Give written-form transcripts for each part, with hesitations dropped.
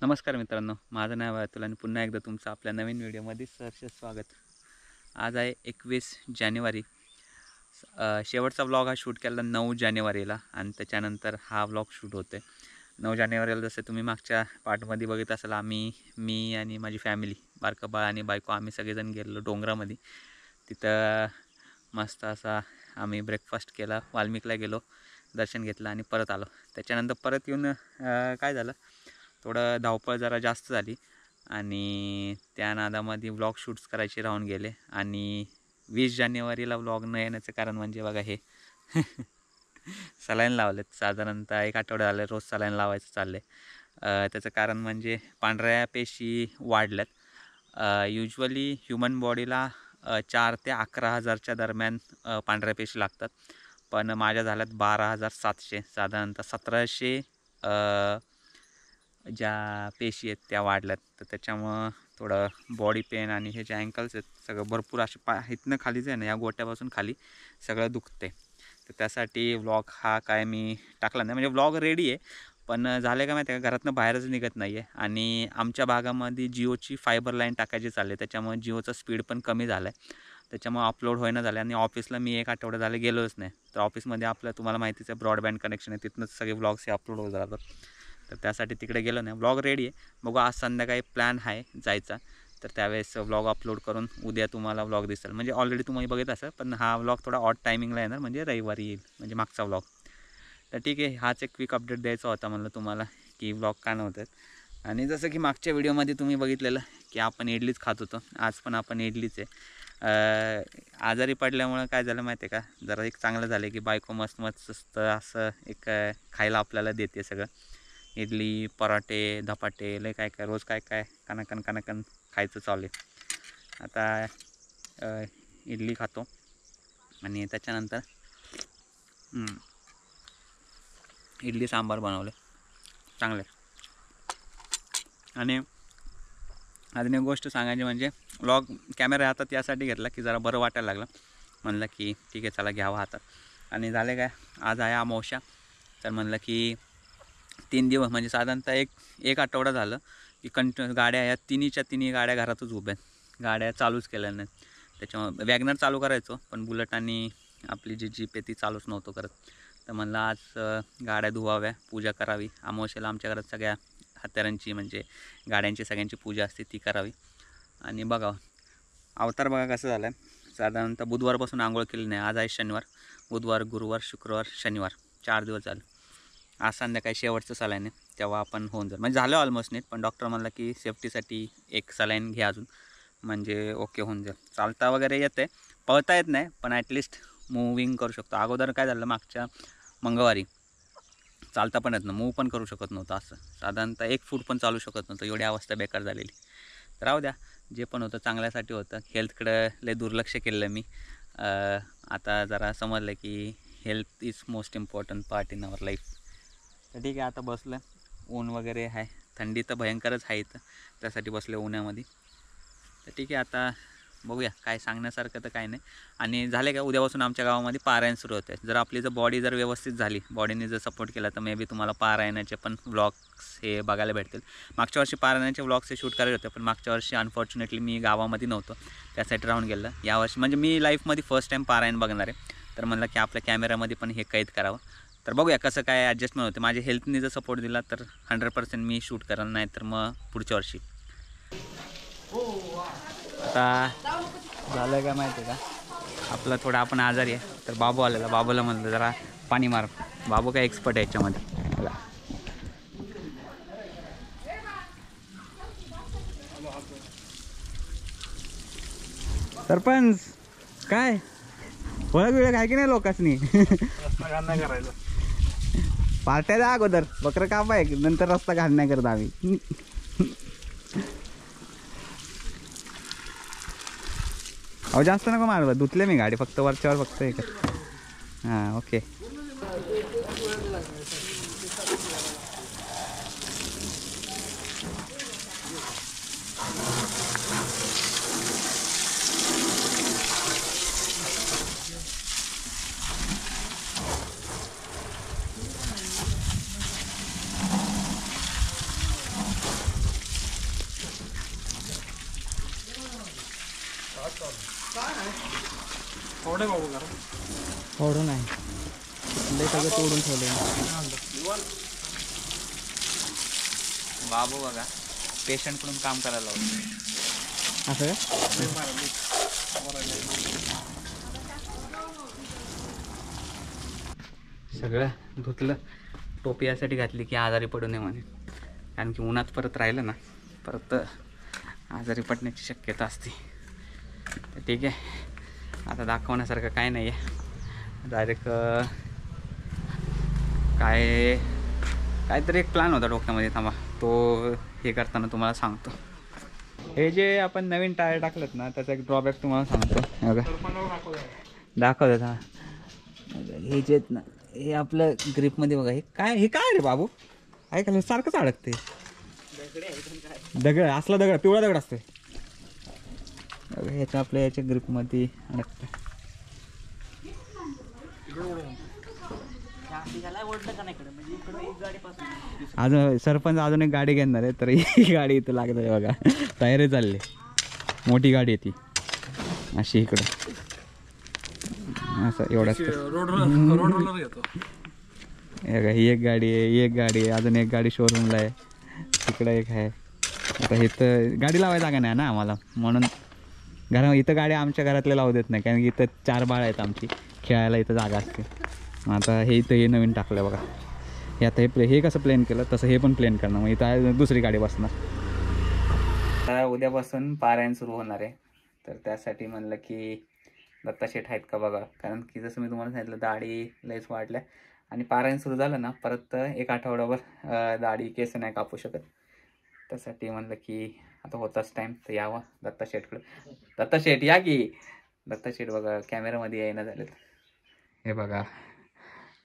नमस्कार मित्रांनो, माझं नाव आहे अतुल आणि पुन्हा एकदा तुमचं आपल्या नवीन व्हिडिओमध्ये सहर्ष स्वागत। आज आहे 21 जानेवारी। शेवटचा व्लॉग हा शूट केला 9 जानेवारीला आणि त्याच्यानंतर हा व्लॉग शूट होते 9 जानेवारीला। जसं तुम्ही मागच्या पार्टमध्ये बघित असाल, मी आणि माझी फॅमिली, बारकं बाळ आणि बायको, आम्ही सगळेजण गेलो डोंगरामध्ये। तिथं मस्त असा आम्ही ब्रेकफास्ट केला, वाल्मिकला गेलो, दर्शन घेतलं आणि परत आलो। त्याच्यानंतर परत येऊन काय झालं, थोडं धावपळ जरा जास्त झाली आणि त्या नादामध्ये व्लॉग शूट्स करायचे राहून गेले। आणि 20 जानेवारीला व्लॉग न येण्याचं कारण म्हणजे बघा हे सलाईन लावलेत। साधारणतः 1 आठवडा झाले रोज सलाईन लावायचं चाललं आहे। त्याचं कारण म्हणजे पांढऱ्या पेशी वाढल्यात। युजली ह्युमन बॉडीला 4 ते 11,000च्या दरम्यान पांढऱ्या पेशी लागतात, पण माझ्या झाल्यात 12,700, साधारणतः 1700 ज्या पेशी आहेत त्या वाढल्यात। तर त्याच्यामुळं थोडं बॉडी पेन आणि हे जे अँकल्स आहेत सगळं भरपूर असे इथनं खालीच आहे ना, या गोट्यापासून खाली सगळं दुखते। तर त्यासाठी व्लॉग हा काय मी टाकला नाही, म्हणजे व्लॉग रेडी आहे, पण झालं का माहिती आहे का, घरातनं बाहेरच निघत नाही आहे। आणि आमच्या भागामध्ये जिओची फायबर लाईन टाकायची चालली, त्याच्यामुळे जिओचा स्पीड पण कमी झाला आहे, त्याच्यामुळे अपलोड होईना झालं। आणि ऑफिसला मी 1 आठवडा झाले गेलोच नाही। तर ऑफिसमध्ये आपलं तुम्हाला माहितीच आहे ब्रॉडबँड कनेक्शन आहे, तिथनंच सगळे व्लॉग्स हे अपलोड होत राहतात। तर त्यासाठी तिकडे गेलो नाही। व्लॉग रेडी आहे, बघू आज संध्याकाळी प्लॅन आहे जायचा, तर त्यावेळेस व्लॉग अपलोड करून उद्या तुम्हाला व्लॉग दिसेल। म्हणजे ऑलरेडी तुम्ही बघत असाल, पण हा व्लॉग थोडा ऑड टायमिंगला येणार, म्हणजे रविवारी येईल, म्हणजे मागचा व्लॉग। तर ठीक आहे, हाच एक क्विक अपडेट द्यायचा होता म्हणलं तुम्हाला की व्लॉग का नव्हतं। आणि जसं की मागच्या व्हिडिओमध्ये तुम्ही बघितलेलं की आपण इडलीच खात होतो, आज पण आपण इडलीच आहे। आजारी पडल्यामुळं काय झालं माहिती आहे का, जरा एक चांगलं झालं की बायको मस्त मस्त असं एक खायला आपल्याला देते सगळं, इडली, पराठे, धपाटे, लय काय काय रोज काय काय कानाकन खायचं चालू आहे। आता इडली खातो आणि त्याच्यानंतर इडली सांबार बनवले चांगले। आणि अजून एक गोष्ट सांगायची म्हणजे, व्लॉग कॅमेरा हातात यासाठी घेतला की जरा बरं वाटायला लागलं, म्हणलं की ठीक आहे चला घ्यावं हातात। आणि झाले काय, आज आहे अमावस्या, तर म्हणलं की 3 दिवस म्हणजे साधारणतः एक आठवडा झालं की गाड्या या तिन्ही गाड्या घरातच उभ्या आहेत, गाड्या चालूच केल्या नाहीत। त्याच्यामुळे वॅगनर चालू करायचो, पण बुलेट आणि आपली जी जीप आहे ती चालूच नव्हतो करत। तर म्हणलं आज गाड्या धुवाव्या, पूजा करावी, अमावस्येला आमच्या घरात सगळ्या हत्यारांची म्हणजे गाड्यांची सगळ्यांची पूजा असते ती करावी। आणि बघा अवतार बघा कसं झालं आहे, साधारणतः बुधवारपासून आंघोळ केली नाही। आज आहे शनिवार, बुधवार, गुरुवार, शुक्रवार, शनिवार, 4 दिवस झाले। आज संध्याकाळी शेवटचं सलाईन आहे, तेव्हा आपण होऊन जाईल, म्हणजे झालं ऑलमोस्ट नीट, पण डॉक्टर म्हणला की सेफ्टीसाठी एक सलाईन घ्या अजून, म्हणजे ओके होऊन जाईल। चालता वगैरे येते, पळता येत नाही, पण ॲटलिस्ट मूविंग करू शकतो। अगोदर काय झालं, मागच्या मंगळवारी चालता पण येत ना, मूव पण करू शकत नव्हतं, असं साधारणतः 1 फूट पण चालू शकत नव्हतं, एवढी अवस्था बेकार झालेली। तर राहू द्या, जे पण होतं चांगल्यासाठी होतं। हेल्थकडं लय दुर्लक्ष केलं मी, आता जरा समजलं की health is most important part in our life. तर ठीक आहे, आता बसलं, ऊन वगैरे आहे, थंडी तर भयंकरच आहे इथं, त्यासाठी बसले उन्हामध्ये। तर ठीक आहे, आता बघूया, काय सांगण्यासारखं तर काय नाही। आणि झाले का, उद्यापासून आमच्या गावामध्ये पारायण सुरू होते। जर आपली बॉडी जर व्यवस्थित झाली, बॉडीने जर सपोर्ट केला, तर मे बी तुम्हाला पारायणाचे पण व्लॉग्स हे बघायला भेटतील। मागच्या वर्षी पारायणाचे व्लॉग्स हे शूट करायचे होते, पण मागच्या वर्षी अनफॉर्च्युनेटली मी गावामध्ये नव्हतो, त्यासाठी राहून गेलं। यावर्षी म्हणजे मी लाईफमध्ये फर्स्ट टाईम पारायण बघणार आहे, तर म्हणलं की आपल्या कॅमेऱ्यामध्ये पण हे कैद करावं। तर बघूया कसं काय ॲडजस्टमेंट होते। माझ्या हेल्थने जर सपोर्ट दिला तर 100% मी शूट करेन, नाही तर मग पुढच्या वर्षी। आता झालं काय माहिती आहे का, आपलं थोडं आपण आजारी आहे, तर बाबू आलेला, बाबूला म्हणलं जरा पाणी मार, बाबू काय एक्सपर्ट आहे याच्यामध्ये बघा. सरपंच काय ओळख बिळख आहे की नाही लोकांनी? पार्ट्या द्या अगोदर, बकरं काप आहे नंतर रस्ता घाण नाही करत आम्ही. अहो जास्त नको मारलं, धुतले मी गाडी फक्त वरच्यावर फक्त एक. हां ओके. ओढून आहे सगळं तोडून ठेवले. बाबू बघा पेशंट कडून काम करायला लावलं असं सगळं धुतलं. टोपी यासाठी घातली की आजारी पडू नये म्हणे, कारण की उन्हात परत राहिलं ना परत आजारी पडण्याची शक्यता असते. तर ठीक आहे, आता दाखवण्यासारखं काय नाही आहे. डायरेक्ट काहीतरी एक प्लॅन होता डोक्यामध्ये, थांबा तो हे करताना तुम्हाला सांगतो. हे जे आपण नवीन टायर टाकलेत ना त्याचा एक ड्रॉबॅक तुम्हाला सांगतो. बघा दाखवतात. हां हे जे ना हे आपलं ग्रिपमध्ये बघा हे काय रे बाबू ऐकायला सारखंच अडकते. दगड असला दगड पिवळा दगड असते ह्याच्या आपल्या याच्या ग्रिपमध्ये अडकतं. अजून सरपंच अजून एक गाडी घेणार आहे तर ही गाडी इथं लागत आहे बघा. टायरे चालले, मोठी गाडी आहे ती अशी इकडं असं एवढं. ही एक गाडी आहे, ही एक गाडी आहे, अजून एक गाडी शोरूमला आहे, तिकडं एक आहे. आता इथं गाडी लावायची जागा नाही ना आम्हाला, म्हणून इथं गाडी आमच्या घरातले लावू देत नाही, कारण की इथं 4 बाळ आहेत आमची, खेळायला इथं जागा असते. आता हे इथं हे नवीन टाकलं बघा. हे आता हे कसं प्लेन केलं तसं हे पण प्लेन करणार, मग इथं दुसरी गाडी बसणार. तर उद्यापासून पारायण सुरू होणार आहे, तर त्यासाठी म्हणलं की दत्ता शेठ आहेत का बघा, कारण की जसं मी तुम्हाला सांगितलं दाढी लयच वाढल्या आणि पारायण सुरू झालं ना परत एक आठवड्यावर दाढी केस नाही कापू शकत. त्यासाठी म्हणलं की आता होताच टाईम तर यावं दत्ता शेठकडं. दत्ता शेठ या की. दत्ता शेठ बघा कॅमेरामध्ये यायला झालेत. हे बघा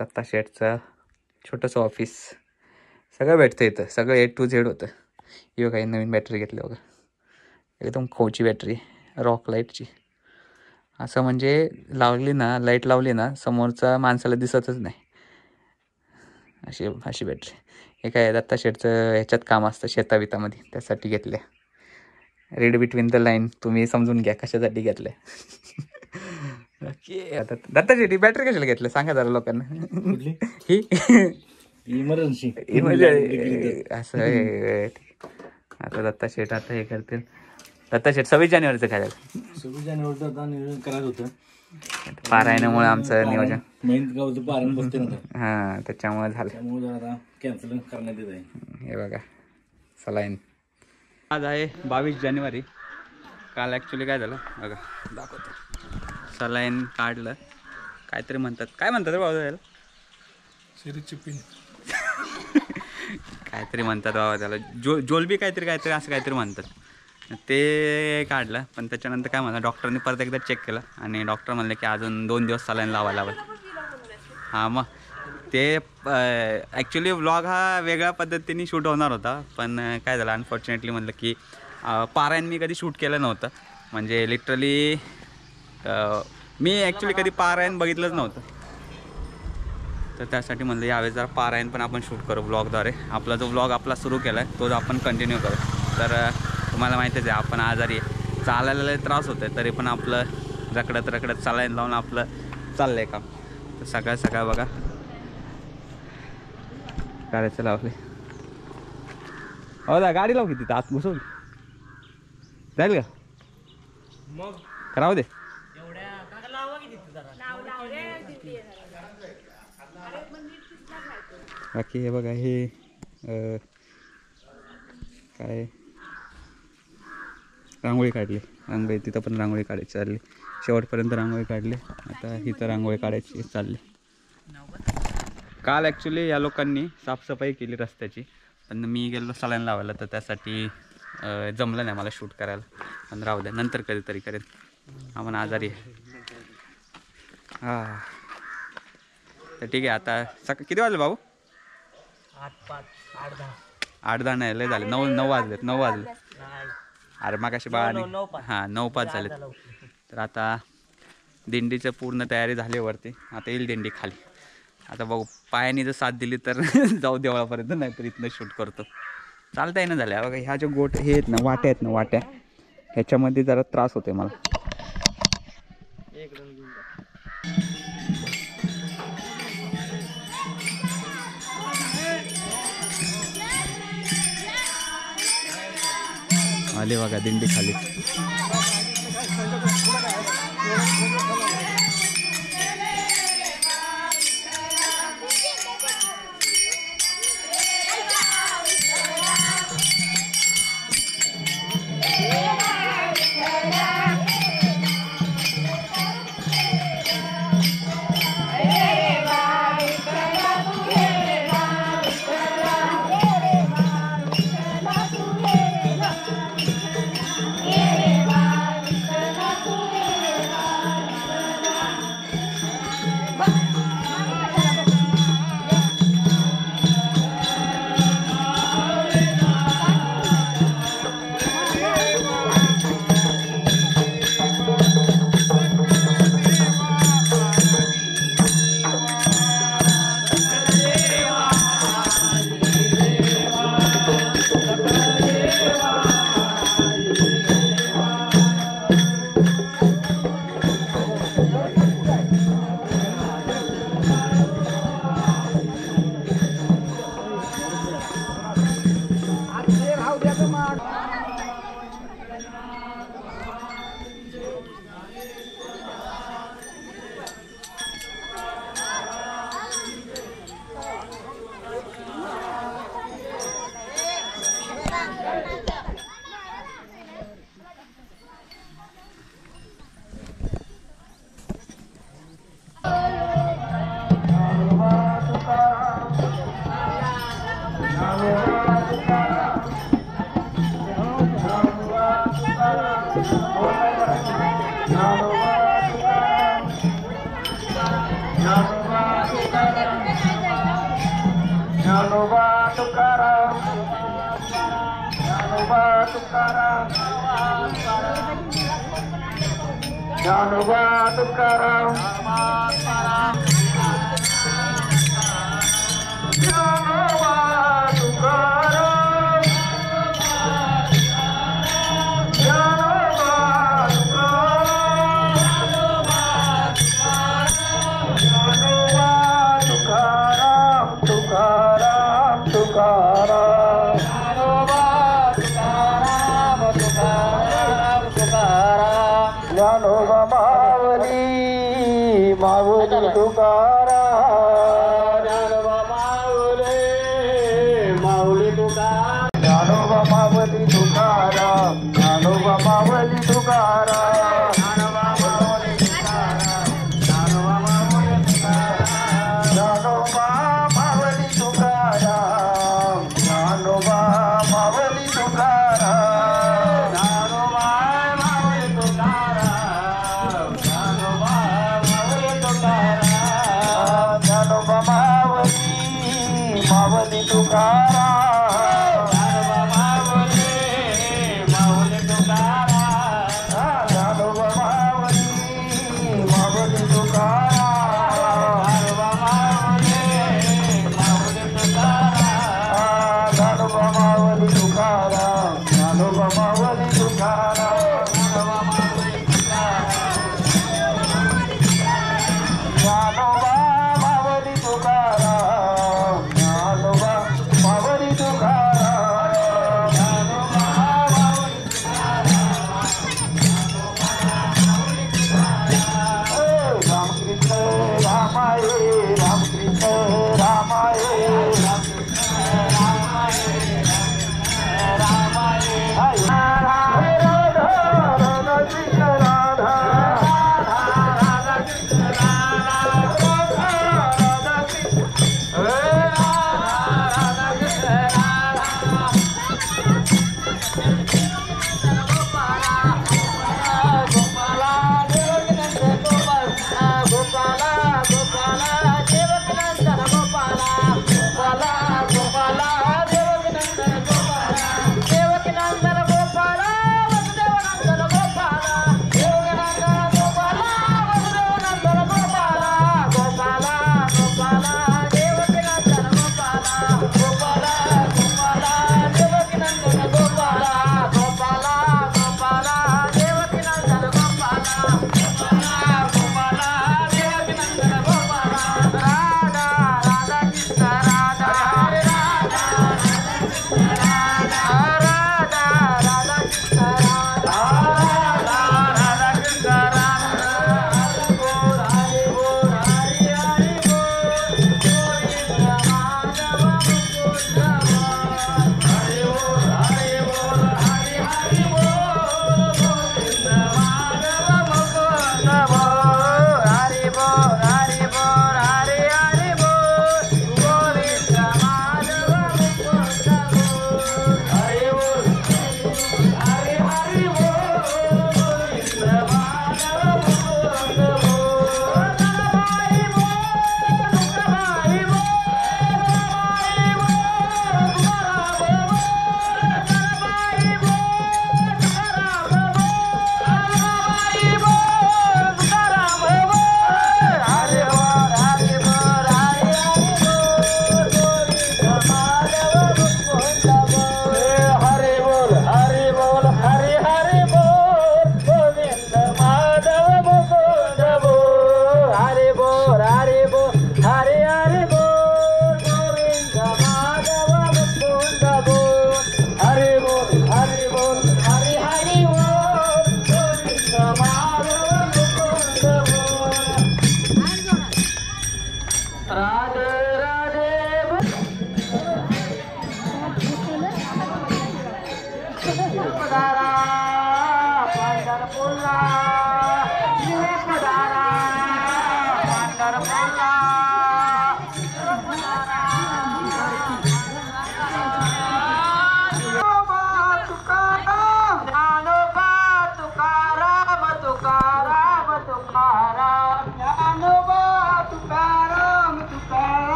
दत्ता शेठचं छोटंसं ऑफिस, सगळं भेटतं इथं, सगळं A to Z होतं. ही बघा नवीन बॅटरी घेतली बघा, एकदम खोची बॅटरी रॉक लाईटची. असं म्हणजे लावली ना, लाईट लावली ना समोरचा माणसाला दिसतच नाही, अशी बॅटरी. हे काय दत्ता शेठचं ह्याच्यात काम असतं शेताबितामध्ये, त्यासाठी घेतले. रीड बिटवीन द लाईन तुम्ही समजून घ्या कशासाठी घेतलं. आता दत्ता शेठ बॅटरी कशाला घेतलं सांगा जरा लोकांना. ही इमर्जन्सी असं आहे. आता दत्ता शेठ आता हे करतील. दत्ता शेठ 26 जानेवारीचं काय झालं? 26 जानेवारीचं नियोजन करायचं होतं, पारायणामुळे आमचं नियोजन महिन्यात गावचं पारायण बसते ना, हां त्याच्यामुळे झालं. त्यामुळे जरा आता कॅन्सल करण्यात येत आहे. हे बघा सलाईन. आज आहे 22 जानेवारी. काल ॲक्च्युली काय झालं बघा दाखवतो. सलाईन काढलं, काहीतरी म्हणतात, काय म्हणतात रे बाबा त्याला? सिरीजची पिन काहीतरी म्हणतात बाबा त्याला, जोलबी काहीतरी असं काहीतरी म्हणतात. ते काढलं, पण त्याच्यानंतर काय म्हणलं डॉक्टरने परत एकदा चेक केलं आणि डॉक्टर म्हणले की अजून 2 दिवस सलाईन लावायला लागेल. हां मग ते ॲक्च्युली व्लॉग हा वेगळ्या पद्धतीने शूट होणार होता, पण काय झालं अनफॉर्च्युनेटली म्हणलं की पारायण मी कधी शूट केलं नव्हतं. म्हणजे लिटरली मी ॲक्च्युली कधी पारायण बघितलंच नव्हतं, तर त्यासाठी म्हणलं यावेळेस जरा पारायण पण आपण शूट करू ब्लॉगद्वारे. आपला जो ब्लॉग आपला सुरू केला आहे तोच आपण कंटिन्यू करू. तर तुम्हाला माहितीच आहे आपण आजारी आहे, चालायला त्रास होतो आहे, तरी पण आपलं रखडत चालायला लावून आपलं चाललं आहे काम. तर सकाळ बघा गाड्याचं लावले. हो दा गाडी लाव की तिथं आत बसवली जाईल का? मग करावं दे. बाकी हे बघा हे काय रांगोळी काढली, रांगोळी तिथं पण रांगोळी काढायची चालली, शेवटपर्यंत रांगोळी काढली. आता इथं रांगोळी काढायची चालली. काल ॲक्च्युली या लोकांनी साफसफाई केली रस्त्याची, पण मी गेलो सलाईन लावायला तर त्यासाठी जमलं नाही मला शूट करायला. पण राहू द्या, नंतर कधीतरी करेल. आम्हाला आजारी आहे. हां तर ठीक आहे. आता किती वाजले भाऊ? 8-10 नाही, लय झाले. 9 वाजले. अरे मागाशी बाळाने 9-5 झालेत. तर आता दिंडीचं पूर्ण तयारी झाली वरती. आता येईल दिंडी खाली. आता बघू, पायाने जर साथ दिली तर जाऊ देवळापर्यंत, नाही तर इथनं शूट करतो. चालता येणं झालं. बघा ह्या ज्या गोट हे आहेत ना, वाट्या आहेत ना, वाट्या, ह्याच्यामध्ये जरा त्रास होते मला. आले बघा दिंडी खाली. मावली तुकाराम,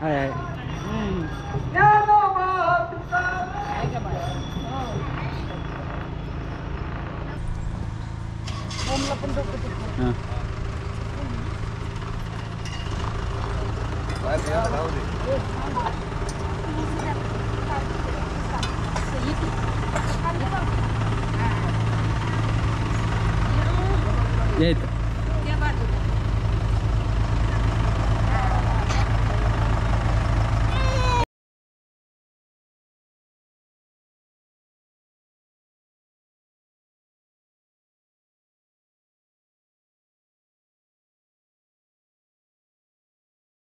हाय हाय हां येत